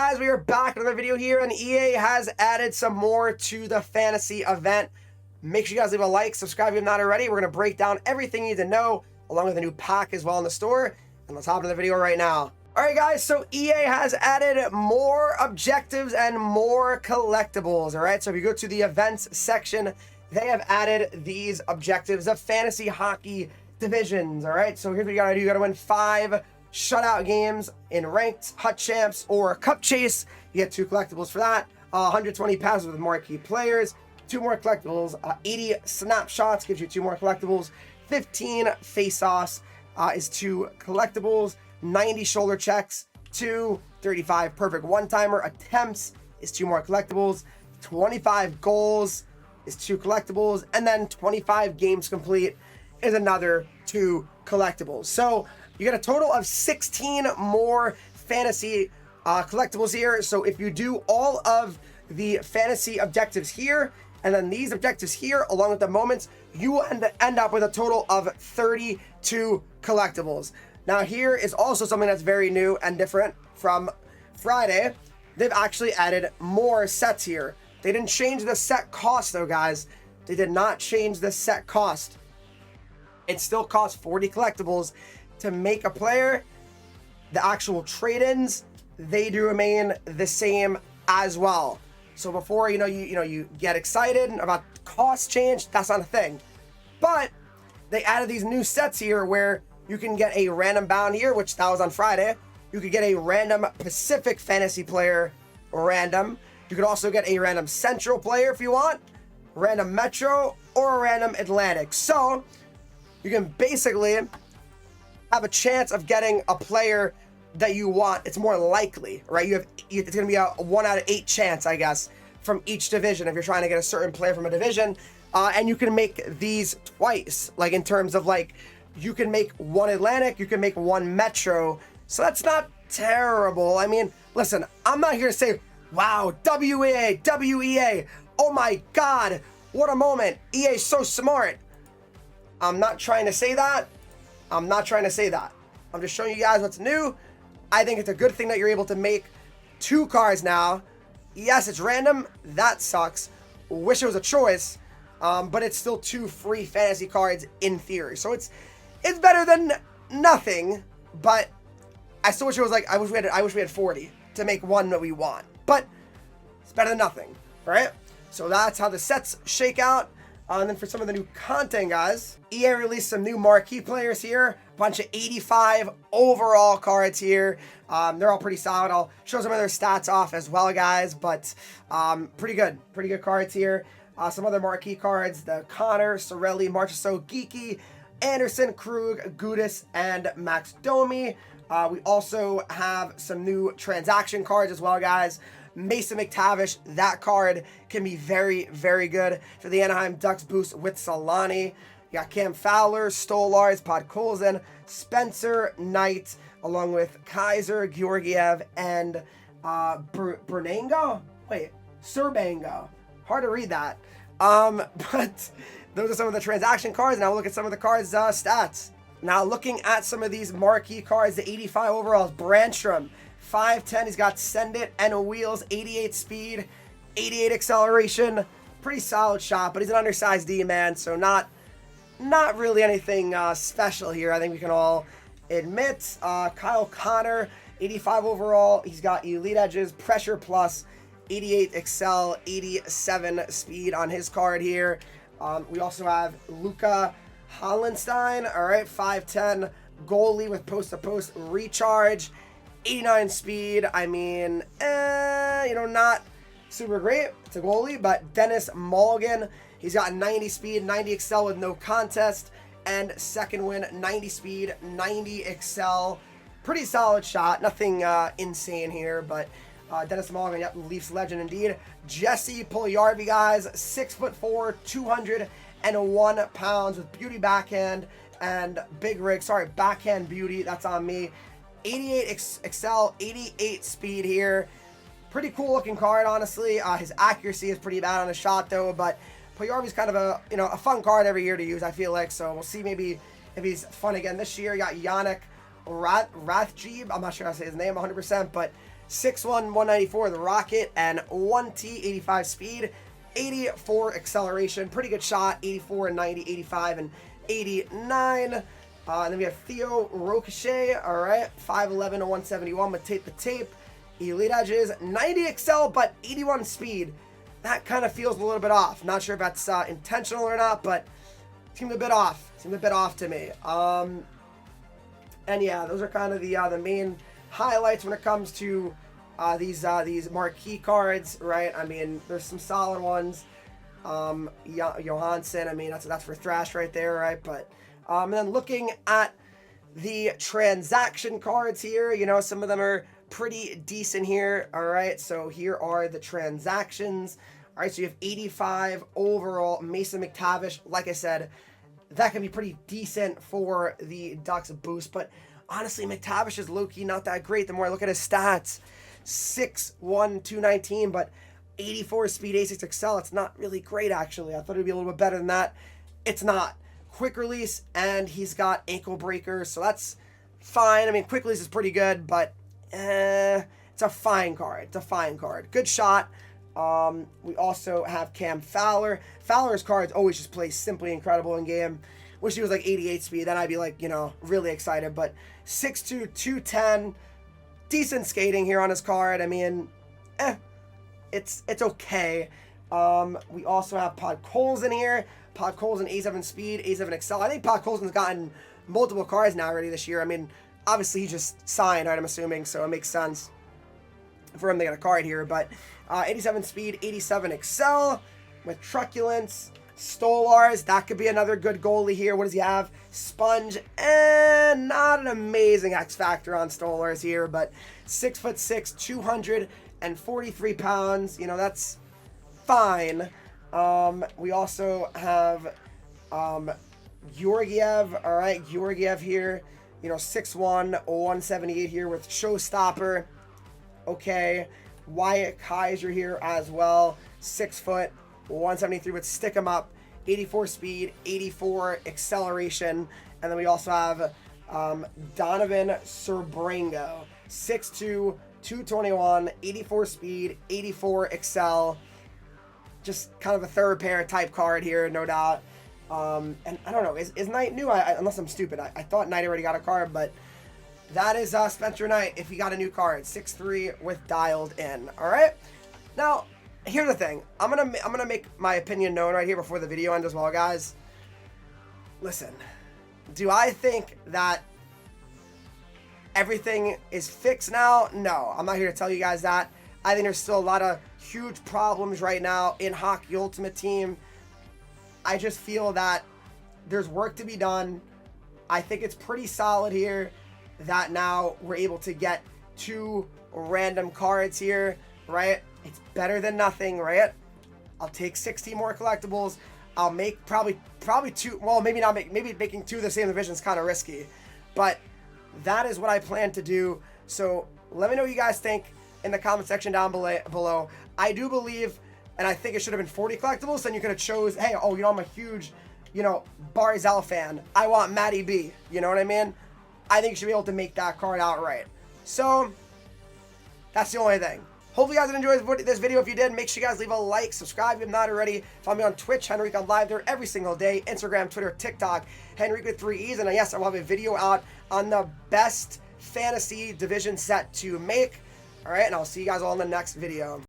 guys, we are back with another video here, and EA has added some more to the fantasy event. Make sure you guys leave a like, subscribe if you're not already. We're going to break down everything you need to know, along with a new pack as well in the store. And let's hop into the video right now. Alright guys, so EA has added more objectives and more collectibles. Alright, so if you go to the events section, they have added these objectives of fantasy hockey divisions. Alright, so here's what you gotta do. You gotta win 5 shutout games in ranked, hut champs, or cup chase. You get 2 collectibles for that. 120 passes with marquee players, 2 more collectibles. 80 snapshots gives you 2 more collectibles. 15 face-offs is 2 collectibles. 90 shoulder checks, 2. 35 perfect one-timer attempts is 2 more collectibles. 25 goals is 2 collectibles, and then 25 games complete is another 2 collectibles. So you get a total of 16 more fantasy collectibles here. So if you do all of the fantasy objectives here, and then these objectives here, along with the moments, you will end up with a total of 32 collectibles. Now here is also something that's very new and different from Friday. They've actually added more sets here. They didn't change the set cost though, guys. They did not change the set cost. It still costs 40 collectibles to make a player. The actual trade-ins, they do remain the same as well. So before you get excited about cost change, that's not a thing. But they added these new sets here where you can get a random bound here, which that was on Friday. You could get a random Pacific fantasy player random. You could also get a random Central player if you want, random Metro, or a random Atlantic. So you can basically have a chance of getting a player that you want. It's more likely, right? It's going to be a 1 out of 8 chance, I guess, from each division if you're trying to get a certain player from a division. And you can make these twice, like in terms of like, you can make 1 Atlantic, you can make 1 Metro. So that's not terrible. I mean, listen, I'm not here to say, wow, WEA, oh my God, what a moment. EA's so smart. I'm not trying to say that. I'm just showing you guys what's new. I think it's a good thing that you're able to make 2 cards now. Yes, it's random. That sucks. Wish it was a choice. But it's still 2 free fantasy cards in theory. So it's better than nothing. But I still wish it was like, I wish we had 40 to make 1 that we want. But it's better than nothing, right? So that's how the sets shake out. And then for some of the new content, guys, EA released some new marquee players here. Bunch of 85 overall cards here. They're all pretty solid. I'll show some of their stats off as well, guys. But pretty good cards here. Some other marquee cards: the Connor, Sorelli, Marchessault, Geeky, Anderson, Krug, Gudis, and Max Domi. We also have some new transaction cards as well, guys. Mason McTavish, that card can be very, very good for the Anaheim Ducks boost with Solani. You got Cam Fowler, Stolars, Podkolzin, Spencer Knight, along with Kaiser, Georgiev, and Bernango? Wait, Serbango. Hard to read that. But those are some of the transaction cards. Now we'll look at some of the cards' stats. Now looking at some of these marquee cards, the 85 overalls, Brandstrom, 5'10", he's got Send It and Wheels, 88 speed, 88 acceleration. Pretty solid shot, but he's an undersized D-man, so not really anything special here. I think we can all admit. Kyle Connor, 85 overall. He's got elite edges, pressure plus, 88 excel, 87 speed on his card here. We also have Luca Hollenstein, all right, 5'10", goalie with post-to-post recharge, 89 speed. I mean, not super great. It's a goalie, but Dennis Mulligan, he's got 90 speed, 90 excel with no contest, and second win, 90 speed, 90 excel. Pretty solid shot. Nothing insane here, but Dennis Mulligan, yep, Leafs legend indeed. Jesse Puljujarvi, guys, 6'4", 201 pounds with beauty backhand and big rig. Sorry, backhand beauty. That's on me. 88 excel, 88 speed here. Pretty cool looking card, honestly. His accuracy is pretty bad on the shot though, but Puljujarvi's kind of a fun card every year to use, I feel like. So we'll see maybe if he's fun again this year. You got Yannick Rathjeeb. I'm not sure how to say his name 100%, but 6'1", 194, the Rocket, and 1T, 85 speed, 84 acceleration. Pretty good shot, 84 and 90, 85 and 89. And then we have Theo Ricochet, all right, 5'11 and 171 with tape to tape. Elite edges, 90 excel, but 81 speed. That kind of feels a little bit off. Not sure if that's intentional or not, but seemed a bit off. Seemed a bit off to me. And yeah, those are kind of the main highlights when it comes to these marquee cards, right? I mean, there's some solid ones. Johansson, I mean, that's for Thrash right there, right? But and then looking at the transaction cards here, you know, some of them are pretty decent here, all right? So here are the transactions. All right, so you have 85 overall. Mason McTavish, like I said, that can be pretty decent for the Ducks boost, but honestly, McTavish is low-key not that great. The more I look at his stats, 6'1", 219, but 84 speed, 86 excel. It's not really great, actually. I thought it'd be a little bit better than that. It's not. Quick release, and he's got ankle breakers, so that's fine. I mean, quick release is pretty good, but it's a fine card. It's a fine card. Good shot. We also have Cam Fowler. Fowler's cards always just play simply incredible in game. Wish he was like 88 speed. Then I'd be like, you know, really excited. But 6'2", 210. Decent skating here on his card. I mean, it's okay. We also have Podkolzin here. Podkolzin, A7 speed, A7 excel. I think Podkolzin's gotten multiple cards now already this year. I mean, obviously he just signed, right, I'm assuming, so it makes sense for him to get a card here. But 87 speed, 87 excel with truculence. Stolars, that could be another good goalie here. What does he have? Sponge, and not an amazing X factor on Stolars here, but 6'6", 243 pounds. You know, that's fine. We also have Georgiev. All right, Georgiev here. You know, 6'1", 178 here with Showstopper. Okay. Wyatt Kaiser here as well. 6 foot, 173 with Stick 'em Up. 84 speed, 84 acceleration. And then we also have Donovan Serbrango. 6'2", 221, 84 speed, 84 excel. Just kind of a third pair type card here, no doubt. And I don't know, is Knight new? Unless I'm stupid. I thought Knight already got a card, but that is Spencer Knight if he got a new card. 6'3" with dialed in. All right. Now, here's the thing. I'm gonna make my opinion known right here before the video ends as well, guys. Listen, do I think that everything is fixed now? No, I'm not here to tell you guys that. I think there's still a lot of huge problems right now in Hockey Ultimate Team. I just feel that there's work to be done. I think it's pretty solid here that now we're able to get 2 random cards here, right? It's better than nothing, right? I'll take 16 more collectibles. I'll make probably 2, well, maybe not maybe making 2 of the same division is kind of risky, but that is what I plan to do. So let me know what you guys think in the comment section down below. I do believe, and I think it should have been 40 collectibles, then you could have chose, hey, oh, you know, I'm a huge, you know, Barzell fan. I want Matty B. You know what I mean? I think you should be able to make that card outright. So that's the only thing. Hopefully you guys enjoyed this video. If you did, make sure you guys leave a like, subscribe if you're not already. Follow me on Twitch, Henreek. I'm live there every single day. Instagram, Twitter, TikTok, Henreek with 3 E's. And yes, I will have a video out on the best fantasy division set to make. All right, and I'll see you guys all in the next video.